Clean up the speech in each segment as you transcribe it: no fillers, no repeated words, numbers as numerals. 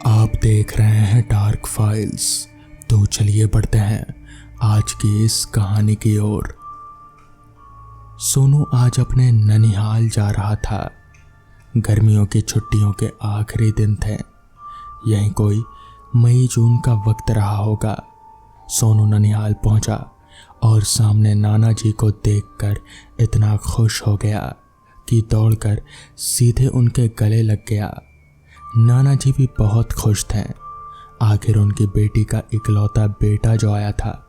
आप देख रहे हैं डार्क फाइल्स। तो चलिए बढ़ते हैं आज की इस कहानी की ओर। सोनू आज अपने ननिहाल जा रहा था। गर्मियों की छुट्टियों के आखिरी दिन थे। यहीं कोई मई जून का वक्त रहा होगा। सोनू ननिहाल पहुंचा और सामने नाना जी को देखकर इतना खुश हो गया कि दौड़कर सीधे उनके गले लग गया। नाना जी भी बहुत खुश थे। आखिर उनकी बेटी का इकलौता बेटा जो आया था।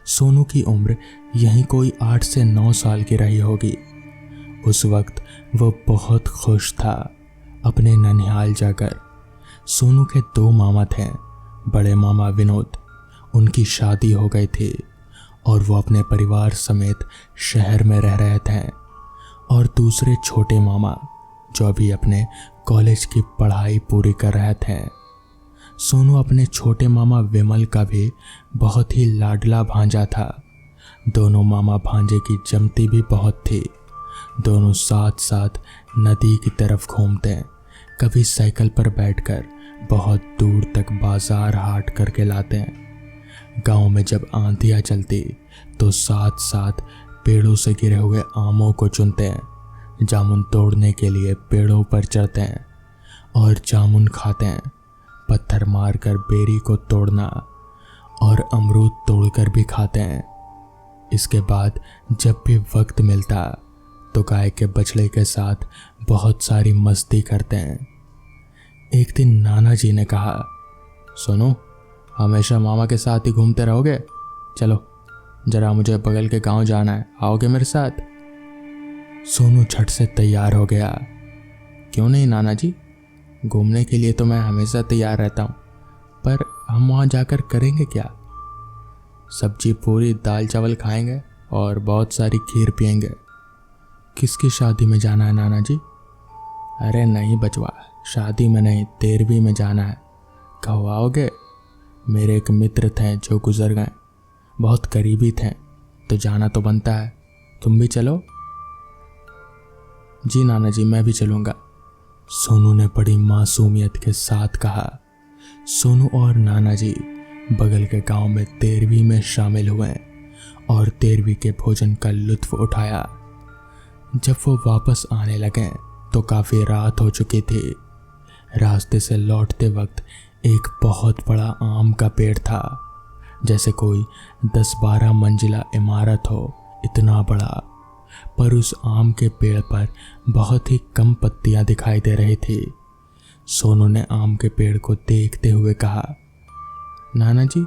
सोनू की उम्र यहीं कोई 8 से 9 साल की रही होगी। उस वक्त वो बहुत खुश था अपने ननिहाल जाकर। सोनू के 2 मामा थे। बड़े मामा विनोद, उनकी शादी हो गई थी और वो अपने परिवार समेत शहर में रह रहे थे। और दूसरे छोटे मामा जो अभी अपने कॉलेज की पढ़ाई पूरी कर रहे थे। सोनू अपने छोटे मामा विमल का भी बहुत ही लाडला भांजा था। दोनों मामा भांजे की जमती भी बहुत थी। दोनों साथ साथ नदी की तरफ घूमते, कभी साइकिल पर बैठकर बहुत दूर तक बाजार हाट करके लाते। गांव में जब आंधियां चलती तो साथ साथ पेड़ों से गिरे हुए आमों को चुनते, जामुन तोड़ने के लिए पेड़ों पर चढ़ते हैं और जामुन खाते हैं। पत्थर मारकर बेरी को तोड़ना और अमरूद तोड़कर भी खाते हैं। इसके बाद जब भी वक्त मिलता तो गाय के बछड़े के साथ बहुत सारी मस्ती करते हैं। एक दिन नाना जी ने कहा, सुनो, हमेशा मामा के साथ ही घूमते रहोगे? चलो जरा मुझे बगल के गांव जाना है, आओगे मेरे साथ? सोनू झट से तैयार हो गया। क्यों नहीं नाना जी, घूमने के लिए तो मैं हमेशा तैयार रहता हूँ, पर हम वहाँ जाकर करेंगे क्या? सब्जी पूरी दाल चावल खाएंगे और बहुत सारी खीर पिएंगे। किसकी शादी में जाना है नाना जी? अरे नहीं बचवा, शादी में नहीं, 13वीं में जाना है। कहो आओगे? मेरे एक मित्र थे जो गुजर गए, बहुत करीबी थे, तो जाना तो बनता है। तुम भी चलो? जी नाना जी, मैं भी चलूँगा, सोनू ने बड़ी मासूमियत के साथ कहा। सोनू और नाना जी बगल के गांव में 13वीं में शामिल हुए और 13वीं के भोजन का लुत्फ उठाया। जब वो वापस आने लगे तो काफ़ी रात हो चुकी थी। रास्ते से लौटते वक्त एक बहुत बड़ा आम का पेड़ था, जैसे कोई 10-12 मंजिला इमारत हो, इतना बड़ा। पर उस आम के पेड़ पर बहुत ही कम पत्तियां दिखाई दे रही थी। सोनू ने आम के पेड़ को देखते हुए कहा, नाना जी,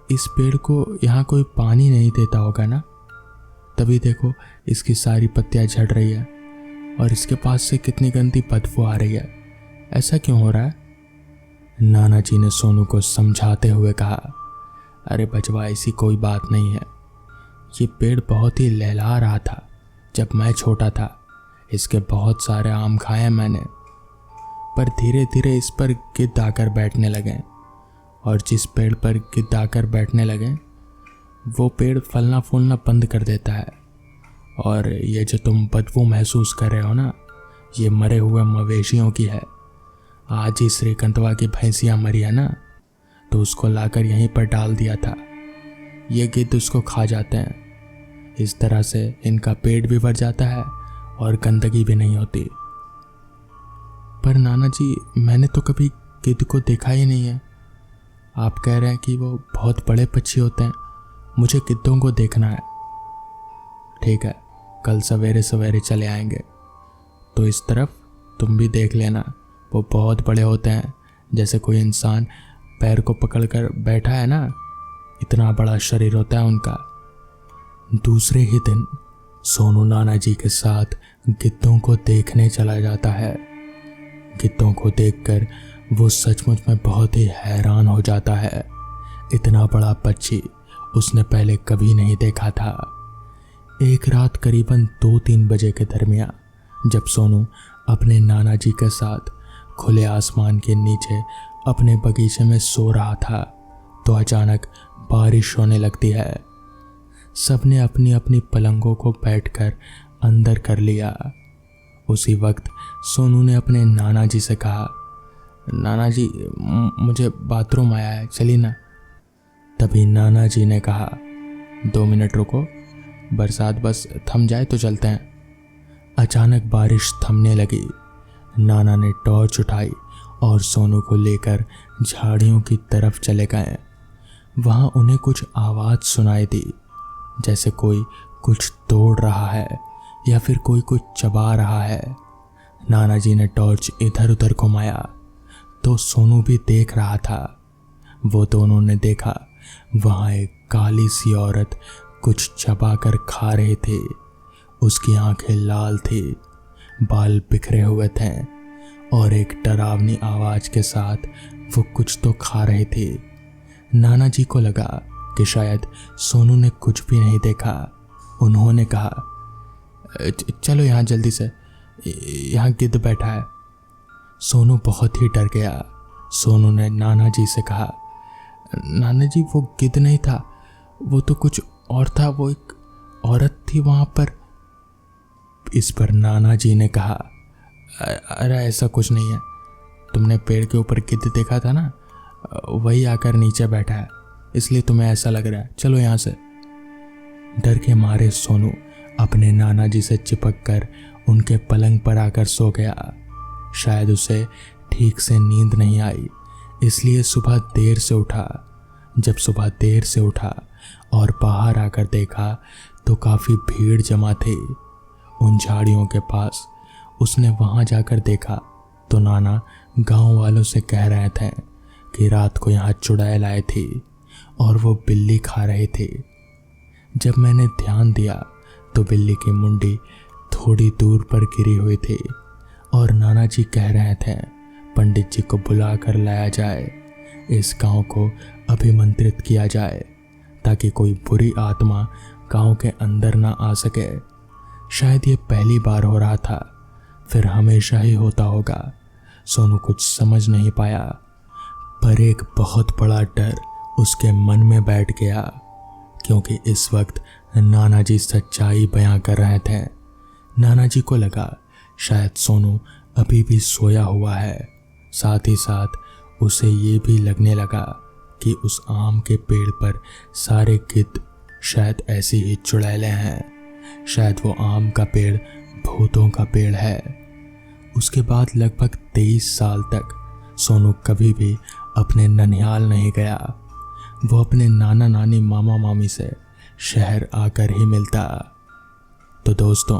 इस पेड़ को यहाँ कोई पानी नहीं देता होगा ना? तभी देखो इसकी सारी पत्तियां झड़ रही है और इसके पास से कितनी गंदी बदबू आ रही है। ऐसा क्यों हो रहा है? नाना जी ने सोनू को समझाते हुए कहा, अरे बचवा, ऐसी कोई बात नहीं है। ये पेड़ बहुत ही लहला रहा था जब मैं छोटा था। इसके बहुत सारे आम खाए मैंने, पर धीरे धीरे इस पर गिद्ध आकर बैठने लगे और जिस पेड़ पर गिद्ध आकर बैठने लगे वो पेड़ फलना फूलना बंद कर देता है। और ये जो तुम बदबू महसूस कर रहे हो ना, ये मरे हुए मवेशियों की है। आज ही श्रीकंतवा की भैंसियाँ मरी है ना, तो उसको लाकर यहीं पर डाल दिया था। ये गिद्ध उसको खा जाते हैं। इस तरह से इनका पेट भी भर जाता है और गंदगी भी नहीं होती। पर नाना जी, मैंने तो कभी गिद्ध को देखा ही नहीं है। आप कह रहे हैं कि वो बहुत बड़े पक्षी होते हैं, मुझे गिद्धों को देखना है। ठीक है, कल सवेरे सवेरे चले आएंगे। तो इस तरफ तुम भी देख लेना, वो बहुत बड़े होते हैं, जैसे कोई इंसान पैर को पकड़कर बैठा है ना, इतना बड़ा शरीर होता है उनका। दूसरे ही दिन सोनू नाना जी के साथ गिद्धों को देखने चला जाता है। गिद्धों को देखकर वो सचमुच में बहुत ही हैरान हो जाता है। इतना बड़ा पक्षी उसने पहले कभी नहीं देखा था। एक रात करीबन 2-3 बजे के दरमियान जब सोनू अपने नाना जी के साथ खुले आसमान के नीचे अपने बगीचे में सो रहा था तो अचानक बारिश होने लगती है। सबने अपनी अपनी पलंगों को बैठकर अंदर कर लिया। उसी वक्त सोनू ने अपने नाना जी से कहा, नाना जी मुझे बाथरूम आया है, चलिए ना। तभी नाना जी ने कहा, 2 मिनट रुको, बरसात बस थम जाए तो चलते हैं। अचानक बारिश थमने लगी। नाना ने टॉर्च उठाई और सोनू को लेकर झाड़ियों की तरफ चले गए। वहां उन्हें कुछ आवाज़ सुनाई दी, जैसे कोई कुछ तोड़ रहा है या फिर कोई कुछ चबा रहा है। नाना जी ने टॉर्च इधर उधर घुमाया तो सोनू भी देख रहा था। वो दोनों ने देखा वहां एक काली सी औरत कुछ चबा कर खा रही थी। उसकी आंखें लाल थी, बाल बिखरे हुए थे और एक डरावनी आवाज के साथ वो कुछ तो खा रही थी। नाना जी को लगा कि शायद सोनू ने कुछ भी नहीं देखा। उन्होंने कहा, चलो यहाँ जल्दी से, यहाँ गिद्ध बैठा है। सोनू बहुत ही डर गया। सोनू ने नाना जी से कहा, नाना जी वो गिद्ध नहीं था, वो तो कुछ और था, वो एक औरत थी वहां पर। इस पर नाना जी ने कहा, अरे ऐसा कुछ नहीं है, तुमने पेड़ के ऊपर गिद्ध देखा था ना, वही आकर नीचे बैठा है, इसलिए तुम्हें ऐसा लग रहा है, चलो यहाँ से। डर के मारे सोनू अपने नाना जी से चिपक कर उनके पलंग पर आकर सो गया। शायद उसे ठीक से नींद नहीं आई, इसलिए सुबह देर से उठा। जब सुबह देर से उठा और बाहर आकर देखा तो काफ़ी भीड़ जमा थी उन झाड़ियों के पास। उसने वहां जाकर देखा तो नाना गांव वालों से कह रहे थे कि रात को यहाँ चुड़ैल आई थी और वो बिल्ली खा रही थी। जब मैंने ध्यान दिया तो बिल्ली की मुंडी थोड़ी दूर पर गिरी हुई थी और नाना जी कह रहे थे पंडित जी को बुला कर लाया जाए, इस गांव को अभिमंत्रित किया जाए ताकि कोई बुरी आत्मा गांव के अंदर ना आ सके। शायद ये पहली बार हो रहा था, फिर हमेशा ही होता होगा। सोनू कुछ समझ नहीं पाया, पर एक बहुत बड़ा डर उसके मन में बैठ गया, क्योंकि इस वक्त नाना जी सच्चाई बयां कर रहे थे। नाना जी को लगा शायद सोनू अभी भी सोया हुआ है। साथ ही साथ उसे ये भी लगने लगा कि उस आम के पेड़ पर सारे गिद्ध शायद ऐसी ही चुड़ैलें हैं। शायद वो आम का पेड़ भूतों का पेड़ है। उसके बाद लगभग 23 साल तक सोनू कभी भी अपने ननिहाल नहीं गया। वो अपने नाना नानी मामा मामी से शहर आकर ही मिलता। तो दोस्तों,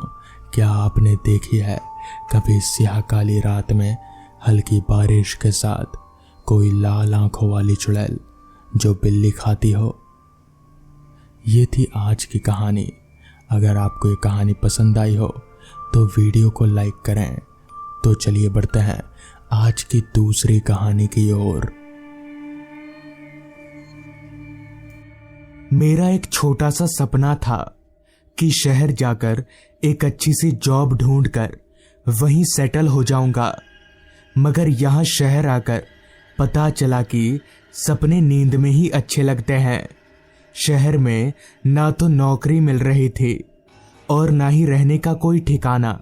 क्या आपने देखी है कभी स्याह काली रात में हल्की बारिश के साथ कोई लाल आंखों वाली चुड़ैल जो बिल्ली खाती हो? ये थी आज की कहानी। अगर आपको ये कहानी पसंद आई हो तो वीडियो को लाइक करें। तो चलिए बढ़ते हैं आज की दूसरी कहानी की ओर। मेरा एक छोटा सा सपना था कि शहर जाकर एक अच्छी सी जॉब ढूंढकर वहीं सेटल हो जाऊंगा, मगर यहाँ शहर आकर पता चला कि सपने नींद में ही अच्छे लगते हैं। शहर में ना तो नौकरी मिल रही थी और ना ही रहने का कोई ठिकाना।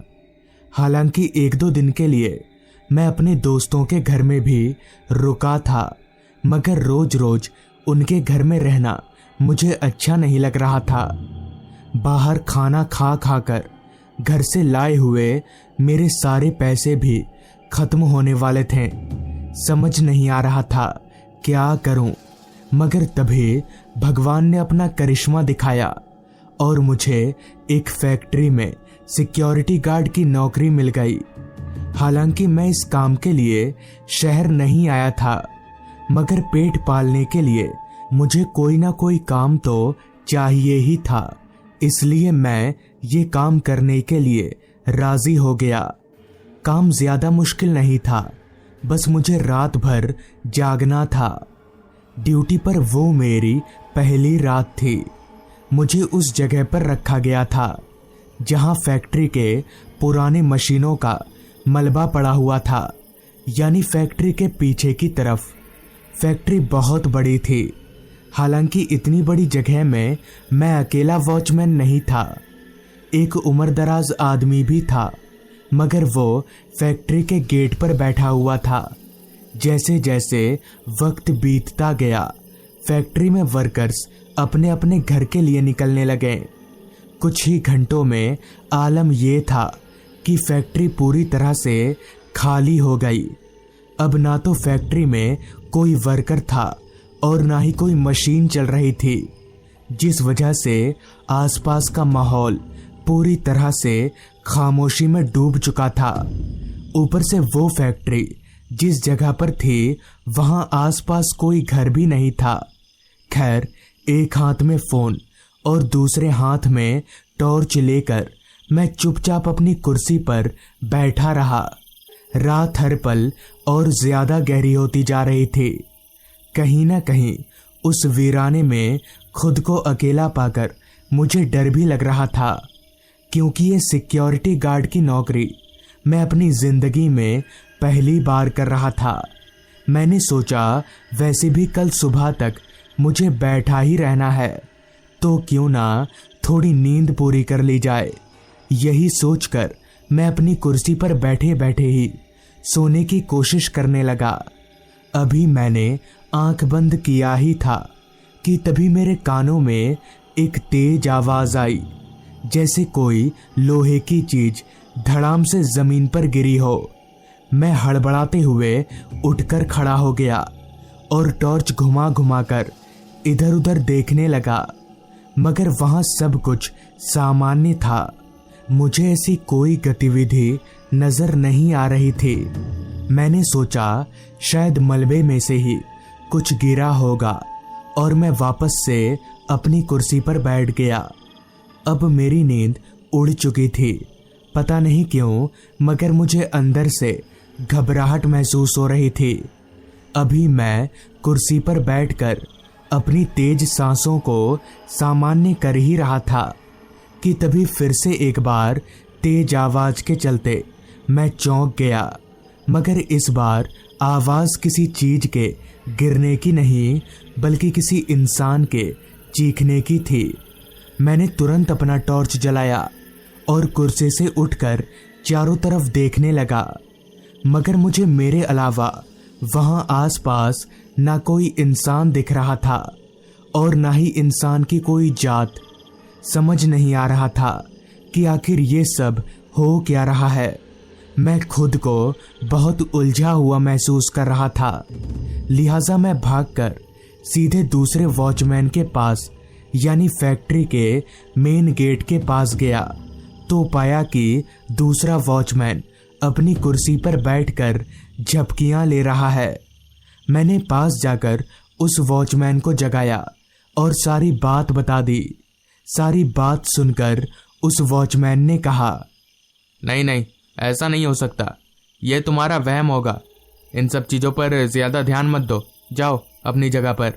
हालांकि 1-2 दिन के लिए मैं अपने दोस्तों के घर में भी रुका था, मगर रोज रोज उनके घर में रहना मुझे अच्छा नहीं लग रहा था। बाहर खाना खा खा कर घर से लाए हुए मेरे सारे पैसे भी खत्म होने वाले थे। समझ नहीं आ रहा था क्या करूं, मगर तभी भगवान ने अपना करिश्मा दिखाया और मुझे एक फैक्ट्री में सिक्योरिटी गार्ड की नौकरी मिल गई। हालांकि मैं इस काम के लिए शहर नहीं आया था, मगर पेट पालने के लिए मुझे कोई ना कोई काम तो चाहिए ही था, इसलिए मैं ये काम करने के लिए राजी हो गया। काम ज्यादा मुश्किल नहीं था, बस मुझे रात भर जागना था। ड्यूटी पर वो मेरी पहली रात थी। मुझे उस जगह पर रखा गया था जहां फैक्ट्री के पुराने मशीनों का मलबा पड़ा हुआ था, यानी फैक्ट्री के पीछे की तरफ। फैक्ट्री बहुत बड़ी थी। हालांकि इतनी बड़ी जगह में मैं अकेला वॉचमैन नहीं था, एक उम्रदराज आदमी भी था, मगर वो फैक्ट्री के गेट पर बैठा हुआ था। जैसे जैसे वक्त बीतता गया, फैक्ट्री में वर्कर्स अपने अपने घर के लिए निकलने लगे। कुछ ही घंटों में आलम यह था कि फैक्ट्री पूरी तरह से खाली हो गई। अब ना तो फैक्ट्री में कोई वर्कर था और ना ही कोई मशीन चल रही थी, जिस वजह से आसपास का माहौल पूरी तरह से खामोशी में डूब चुका था। ऊपर से वो फैक्ट्री जिस जगह पर थी वहां आसपास कोई घर भी नहीं था। खैर, एक हाथ में फोन और दूसरे हाथ में टॉर्च लेकर मैं चुपचाप अपनी कुर्सी पर बैठा रहा। रात हर पल और ज्यादा गहरी होती जा रही थी। कहीं ना कहीं उस वीराने में खुद को अकेला पाकर मुझे डर भी लग रहा था, क्योंकि ये सिक्योरिटी गार्ड की नौकरी मैं अपनी जिंदगी में पहली बार कर रहा था। मैंने सोचा वैसे भी कल सुबह तक मुझे बैठा ही रहना है, तो क्यों ना थोड़ी नींद पूरी कर ली जाए। यही सोचकर मैं अपनी कुर्सी पर बैठे बैठे ही सोने की कोशिश करने लगा। अभी मैंने आंख बंद किया ही था कि तभी मेरे कानों में एक तेज आवाज आई, जैसे कोई लोहे की चीज धड़ाम से जमीन पर गिरी हो। मैं हड़बड़ाते हुए उठकर खड़ा हो गया और टॉर्च घुमा घुमा कर इधर उधर देखने लगा, मगर वहां सब कुछ सामान्य था। मुझे ऐसी कोई गतिविधि नजर नहीं आ रही थी। मैंने सोचा शायद मलबे में से ही कुछ गिरा होगा और मैं वापस से अपनी कुर्सी पर बैठ गया। अब मेरी नींद उड़ चुकी थी। पता नहीं क्यों, मगर मुझे अंदर से घबराहट महसूस हो रही थी। अभी मैं कुर्सी पर बैठकर अपनी तेज सांसों को सामान्य कर ही रहा था कि तभी फिर से एक बार तेज आवाज के चलते मैं चौंक गया, मगर इस बार आवाज किसी चीज के गिरने की नहीं बल्कि किसी इंसान के चीखने की थी। मैंने तुरंत अपना टॉर्च जलाया और कुर्सी से उठकर चारों तरफ देखने लगा, मगर मुझे मेरे अलावा वहां आसपास ना कोई इंसान दिख रहा था और ना ही इंसान की कोई जात। समझ नहीं आ रहा था कि आखिर ये सब हो क्या रहा है। मैं खुद को बहुत उलझा हुआ महसूस कर रहा था, लिहाजा मैं भागकर सीधे दूसरे वॉचमैन के पास यानी फैक्ट्री के मेन गेट के पास गया, तो पाया कि दूसरा वॉचमैन अपनी कुर्सी पर बैठकर झपकियां ले रहा है। मैंने पास जाकर उस वॉचमैन को जगाया और सारी बात बता दी। सारी बात सुनकर उस वॉचमैन ने कहा, नहीं नहीं, ऐसा नहीं हो सकता, ये तुम्हारा वहम होगा। इन सब चीजों पर ज्यादा ध्यान मत दो, जाओ अपनी जगह पर।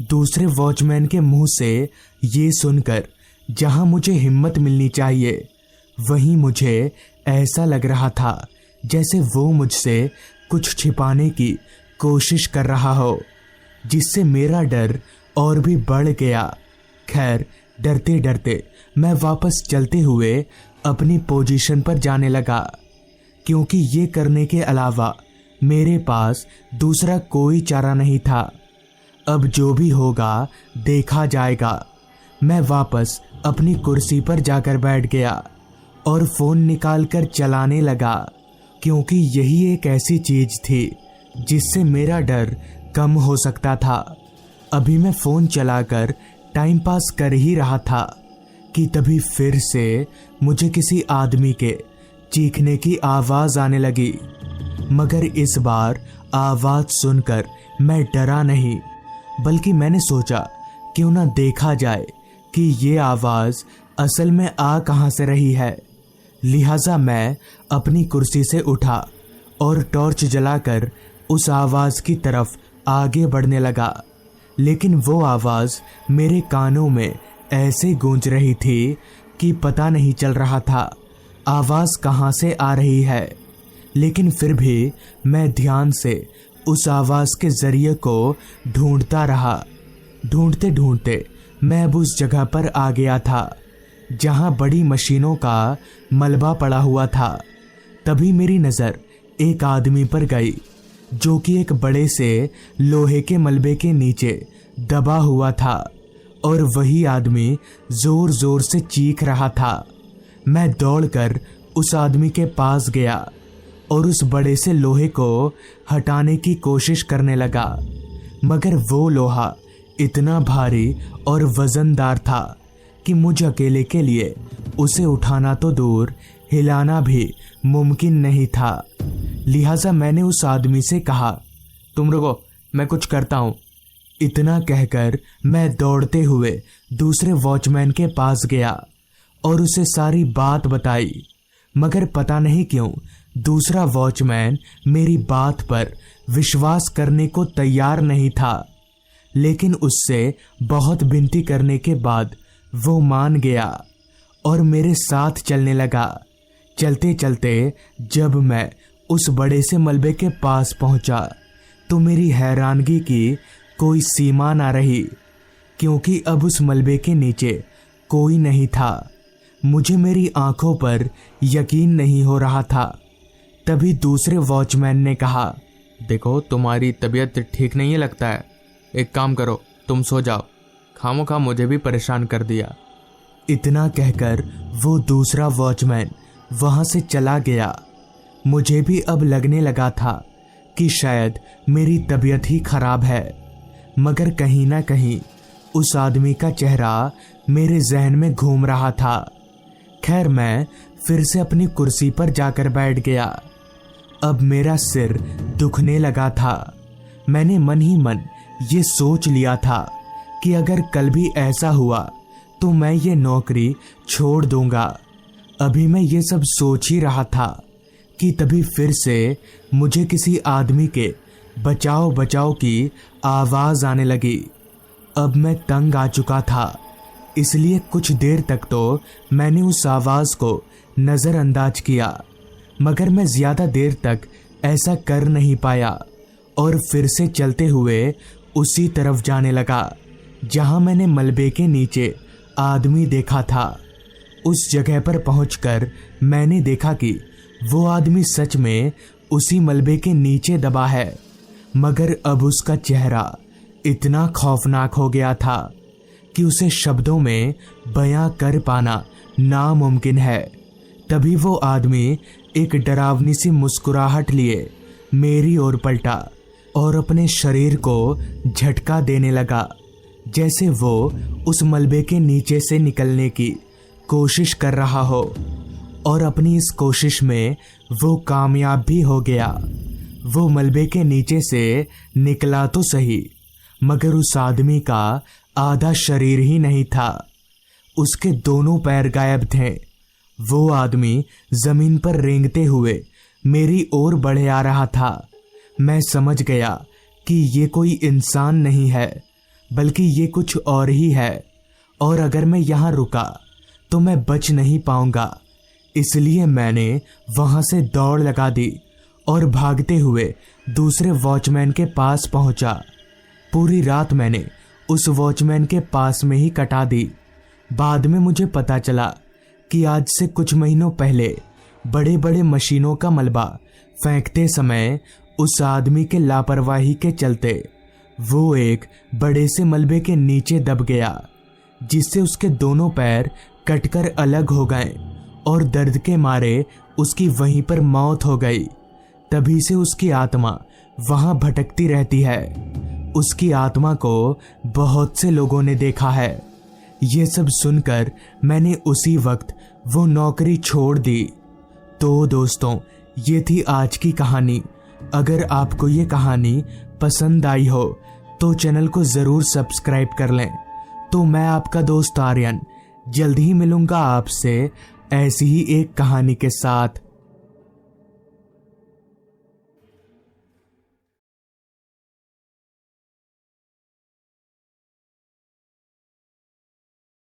दूसरे वॉचमैन के मुंह से ये सुनकर जहां मुझे हिम्मत मिलनी चाहिए, वहीं मुझे ऐसा लग रहा था जैसे वो मुझसे कुछ छिपाने की कोशिश कर रहा हो, जिससे मेरा डर और भी बढ़ गया। खैर, डरते डरते मैं वापस चलते हुए अपनी पोजीशन पर जाने लगा, क्योंकि ये करने के अलावा मेरे पास दूसरा कोई चारा नहीं था। अब जो भी होगा देखा जाएगा। मैं वापस अपनी कुर्सी पर जाकर बैठ गया और फोन निकालकर चलाने लगा, क्योंकि यही एक ऐसी चीज थी जिससे मेरा डर कम हो सकता था। अभी मैं फोन चलाकर टाइम पास कर ही रहा था कि तभी फिर से मुझे किसी आदमी के चीखने की आवाज आने लगी, मगर इस बार आवाज सुनकर मैं डरा नहीं, बल्कि मैंने सोचा क्यों ना देखा जाए कि ये आवाज असल में आ कहां से रही है। लिहाजा मैं अपनी कुर्सी से उठा और टॉर्च जलाकर उस आवाज की तरफ आगे बढ़ने लगा, लेकिन वो आवाज मेरे कानों में ऐसे गूंज रही थी कि पता नहीं चल रहा था आवाज कहां से आ रही है। लेकिन फिर भी मैं ध्यान से उस आवाज के जरिए को ढूंढता रहा। ढूंढते ढूंढते मैं अब उस जगह पर आ गया था जहां बड़ी मशीनों का मलबा पड़ा हुआ था। तभी मेरी नजर एक आदमी पर गई जो कि एक बड़े से लोहे के मलबे के नीचे दबा हुआ था और वही आदमी जोर जोर से चीख रहा था। मैं दौड़कर उस आदमी के पास गया और उस बड़े से लोहे को हटाने की कोशिश करने लगा, मगर वो लोहा इतना भारी और वजनदार था कि मुझ अकेले के लिए उसे उठाना तो दूर हिलाना भी मुमकिन नहीं था। लिहाजा मैंने उस आदमी से कहा, तुम रुको, मैं कुछ करता हूँ। इतना कहकर मैं दौड़ते हुए दूसरे वॉचमैन के पास गया और उसे सारी बात बताई, मगर पता नहीं क्यों दूसरा वॉचमैन मेरी बात पर विश्वास करने को तैयार नहीं था। लेकिन उससे बहुत विनती करने के बाद वो मान गया और मेरे साथ चलने लगा। चलते चलते जब मैं उस बड़े से मलबे के पास पहुंचा तो मेरी हैरानगी की कोई सीमा ना रही, क्योंकि अब उस मलबे के नीचे कोई नहीं था। मुझे मेरी आंखों पर यकीन नहीं हो रहा था। तभी दूसरे वॉचमैन ने कहा, देखो तुम्हारी तबीयत ठीक नहीं है लगता है, एक काम करो तुम सो जाओ, खामोखा मुझे भी परेशान कर दिया। इतना कहकर वो दूसरा वॉचमैन वहां से चला गया। मुझे भी अब लगने लगा था कि शायद मेरी तबीयत ही खराब है, मगर कहीं ना कहीं उस आदमी का चेहरा मेरे जहन में घूम रहा था। खैर मैं फिर से अपनी कुर्सी पर जाकर बैठ गया। अब मेरा सिर दुखने लगा था। मैंने मन ही मन ये सोच लिया था कि अगर कल भी ऐसा हुआ तो मैं ये नौकरी छोड़ दूंगा। अभी मैं ये सब सोच ही रहा था कि तभी फिर से मुझे किसी आदमी के बचाओ बचाओ की आवाज़ आने लगी। अब मैं तंग आ चुका था, इसलिए कुछ देर तक तो मैंने उस आवाज़ को नज़रअंदाज किया, मगर मैं ज़्यादा देर तक ऐसा कर नहीं पाया और फिर से चलते हुए उसी तरफ जाने लगा जहां मैंने मलबे के नीचे आदमी देखा था। उस जगह पर पहुंचकर मैंने देखा कि वो आदमी सच में उसी मलबे के नीचे दबा है, मगर अब उसका चेहरा इतना खौफनाक हो गया था कि उसे शब्दों में बयां कर पाना नामुमकिन है। तभी वो आदमी एक डरावनी सी मुस्कुराहट लिए मेरी ओर पलटा और अपने शरीर को झटका देने लगा, जैसे वो उस मलबे के नीचे से निकलने की कोशिश कर रहा हो। और अपनी इस कोशिश में वो कामयाब भी हो गया। वो मलबे के नीचे से निकला तो सही, मगर उस आदमी का आधा शरीर ही नहीं था, उसके दोनों पैर गायब थे। वो आदमी जमीन पर रेंगते हुए मेरी ओर बढ़े आ रहा था। मैं समझ गया कि ये कोई इंसान नहीं है, बल्कि ये कुछ और ही है, और अगर मैं यहाँ रुका तो मैं बच नहीं पाऊंगा। इसलिए मैंने वहां से दौड़ लगा दी और भागते हुए दूसरे वॉचमैन के पास पहुंचा। पूरी रात मैंने उस वॉचमैन के पास में ही कटा दी। बाद में मुझे पता चला कि आज से कुछ महीनों पहले बड़े बड़े मशीनों का मलबा फेंकते समय उस आदमी के लापरवाही के चलते वो एक बड़े से मलबे के नीचे दब गया, जिससे उसके दोनों पैर कटकर अलग हो गए और दर्द के मारे उसकी वहीं पर मौत हो गई। तभी से उसकी आत्मा वहां भटकती रहती है। उसकी आत्मा को बहुत से लोगों ने देखा है। ये सब सुनकर मैंने उसी वक्त वो नौकरी छोड़ दी। तो दोस्तों, ये थी आज की कहानी। अगर आपको ये कहानी पसंद आई हो तो चैनल को ज़रूर सब्सक्राइब कर लें। तो मैं आपका दोस्त आर्यन जल्द ही मिलूंगा आपसे ऐसी ही एक कहानी के साथ।